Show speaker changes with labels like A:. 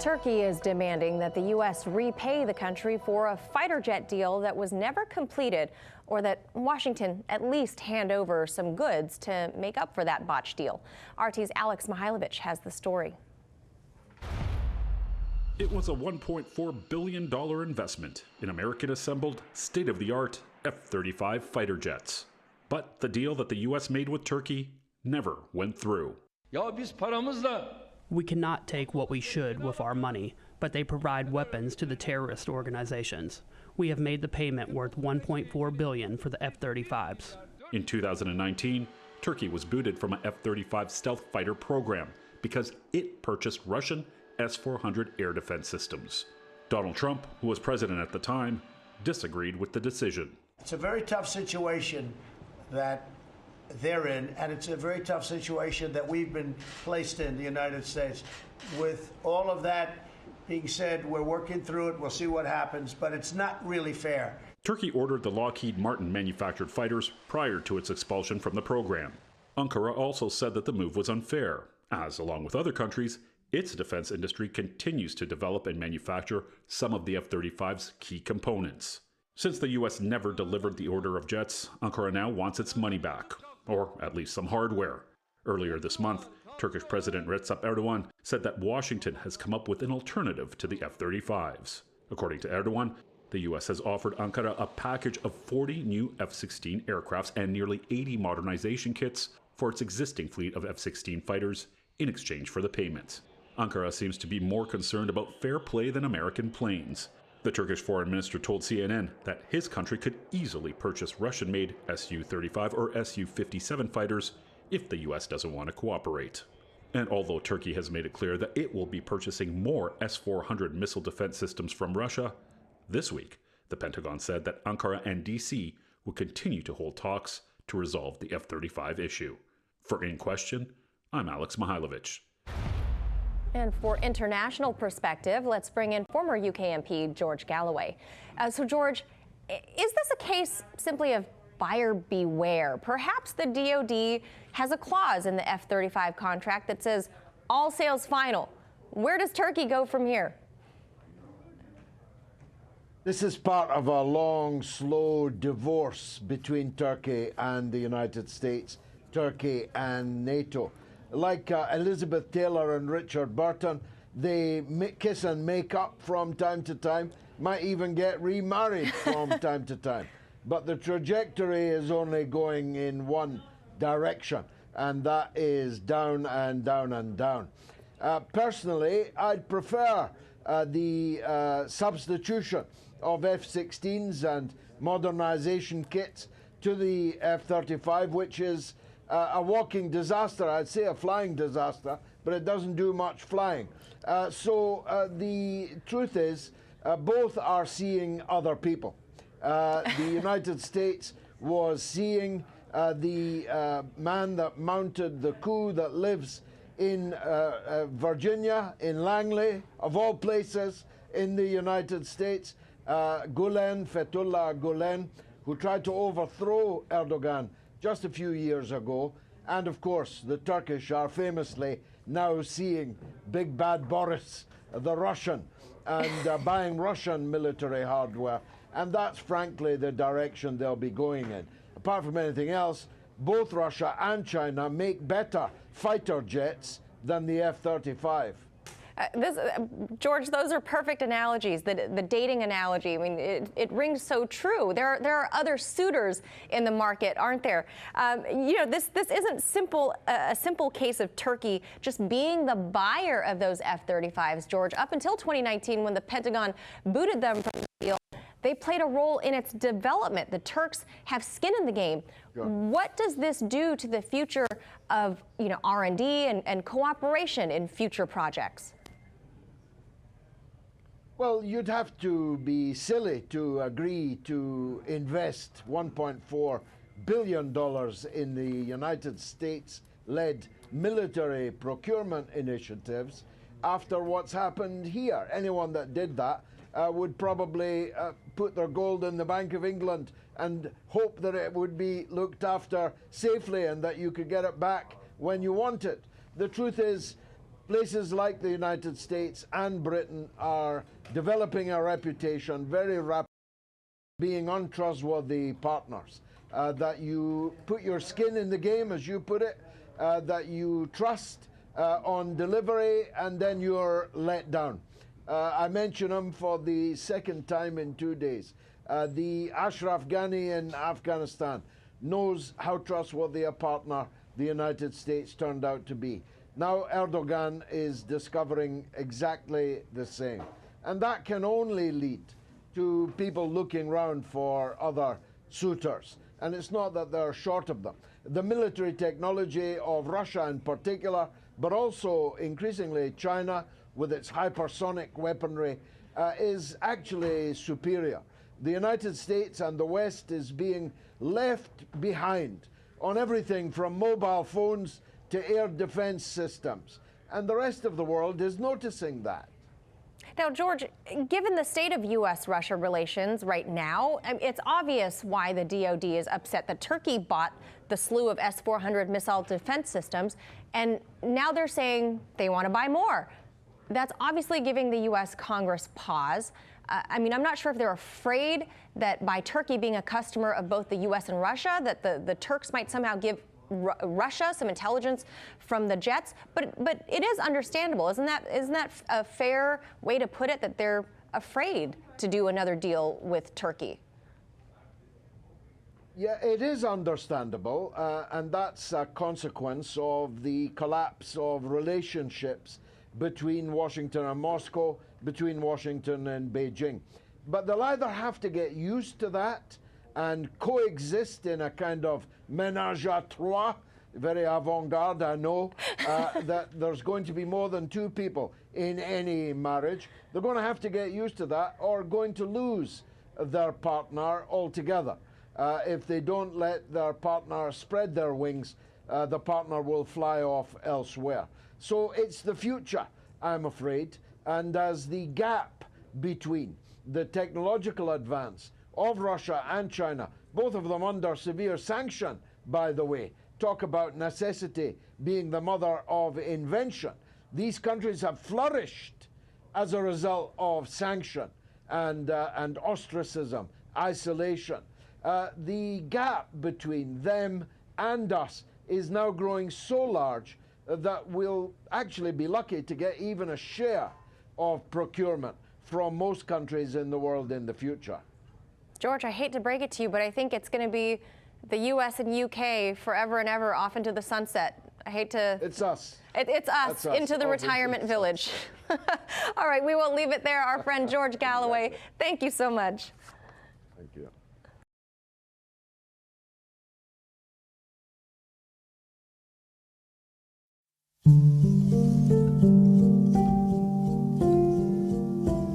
A: Turkey is demanding that the U.S. repay the country for a fighter jet deal that was never completed, or that Washington at least hand over some goods to make up for that botched deal. RT's Alex Mihailovich has the story.
B: It was a $1.4 billion investment in American-assembled, state-of-the-art F-35 fighter jets. But the deal that the U.S. made with Turkey never went through.
C: We cannot take what we should with our money, but they provide weapons to the terrorist organizations. We have made the payment worth $1.4 billion for the F-35s.
B: In 2019, Turkey was booted from an F-35 stealth fighter program because it purchased Russian S-400 air defense systems. Donald Trump, who was president at the time, disagreed with the decision.
D: It's a very tough situation that they're in, and it's a very tough situation that we've been placed in, the United States. With all of that being said, we're working through it. We'll see what happens, but it's not really fair.
B: Turkey ordered the Lockheed Martin manufactured fighters prior to its expulsion from the program. Ankara also said that the move was unfair, as, along with other countries, its defense industry continues to develop and manufacture some of the F-35's key components. Since the U.S. never delivered the order of jets, Ankara now wants its money back, or at least some hardware. Earlier this month, Turkish President Recep Erdogan said that Washington has come up with an alternative to the F-35s. According to Erdogan, the U.S. has offered Ankara a package of 40 new F-16 aircrafts and nearly 80 modernization kits for its existing fleet of F-16 fighters in exchange for the payments. Ankara seems to be more concerned about fair play than American planes. The Turkish foreign minister told CNN that his country could easily purchase Russian-made Su-35 or Su-57 fighters if the U.S. doesn't want to cooperate. And although Turkey has made it clear that it will be purchasing more S-400 missile defense systems from Russia, this week the Pentagon said that Ankara and D.C. will continue to hold talks to resolve the F-35 issue. For In Question, I'm Alex Mihailovich.
A: And for international perspective, let's bring in former UK MP George Galloway. So George, is this a case simply of buyer beware? Perhaps the DoD has a clause in the F-35 contract that says all sales final. Where does Turkey go from here?
E: This is part of a long, slow divorce between Turkey and the United States, Turkey and NATO. Like Elizabeth Taylor and Richard Burton, they kiss and make up from time to time, might even get remarried from time to time. But the trajectory is only going in one direction, and that is down and down and down. Personally, I'd prefer the substitution of F-16s and modernization kits to the F-35, which is a walking disaster. I'd say a flying disaster, but it doesn't do much flying. So the truth is, both are seeing other people. The United States was seeing the man that mounted the coup that lives in Virginia, in Langley, of all places in the United States, Gulen, Fethullah Gulen, who tried to overthrow Erdogan just a few years ago. And of course, the Turkish are famously now seeing Big Bad Boris, the Russian, and buying Russian military hardware. And that's frankly the direction they'll be going in. Apart from anything else, both Russia and China make better fighter jets than the F-35.
A: George, those are perfect analogies. The dating analogy, I mean, it rings so true. There are other suitors in the market, aren't there? This isn't a simple case of Turkey just being the buyer of those F-35s, George. Up until 2019, when the Pentagon booted them from the deal, they played a role in its development. The Turks have skin in the game. Sure. What does this do to the future of R&D and cooperation in future projects?
E: Well, you'd have to be silly to agree to invest $1.4 billion in the United States-led military procurement initiatives after what's happened here. Anyone that did that would probably put their gold in the Bank of England and hope that it would be looked after safely and that you could get it back when you want it. The truth is, Places like the United States and Britain are developing a reputation very rapidly, being untrustworthy partners. That you put your skin in the game, as you put it, that you trust on delivery, and then you're let down. I mention them for the second time in 2 days. The Ashraf Ghani in Afghanistan knows how trustworthy a partner the United States turned out to be. Now Erdogan is discovering exactly the same. And that can only lead to people looking round for other suitors. And it's not that they're short of them. The military technology of Russia in particular, but also increasingly China with its hypersonic weaponry, is actually superior. The United States and the West is being left behind on everything from mobile phones to air defense systems. And the rest of the world is noticing that.
A: Now, George, given the state of U.S.-Russia relations right now, it's obvious why the DoD is upset that Turkey bought the slew of S-400 missile defense systems, and now they're saying they want to buy more. That's obviously giving the U.S. Congress pause. I mean, I'm not sure if they're afraid that by Turkey being a customer of both the U.S. and Russia, that the Turks might somehow give Russia some intelligence from the jets, but it is understandable, isn't that a fair way to put it, that they're afraid to do another deal with Turkey?
E: Yeah, it is understandable, and that's a consequence of the collapse of relationships between Washington and Moscow, between Washington and Beijing. But they'll either have to get used to that and coexist in a kind of ménage à trois, very avant-garde, I know, that there's going to be more than two people in any marriage. They're going to have to get used to that, or going to lose their partner altogether. If they don't let their partner spread their wings, the partner will fly off elsewhere. So it's the future, I'm afraid, and as the gap between the technological advance of Russia and China, both of them under severe sanction, by the way. Talk about necessity being the mother of invention. These countries have flourished as a result of sanction and ostracism, isolation. The gap between them and us is now growing so large that we'll actually be lucky to get even a share of procurement from most countries in the world in the future.
A: George, I hate to break it to you, but I think it's going to be the U.S. and U.K. forever and ever off into the sunset. I hate to...
E: It's us.
A: It's us, into the retirement village. All right, we won't leave it there. Our friend George Galloway, thank you so much.
E: Thank you.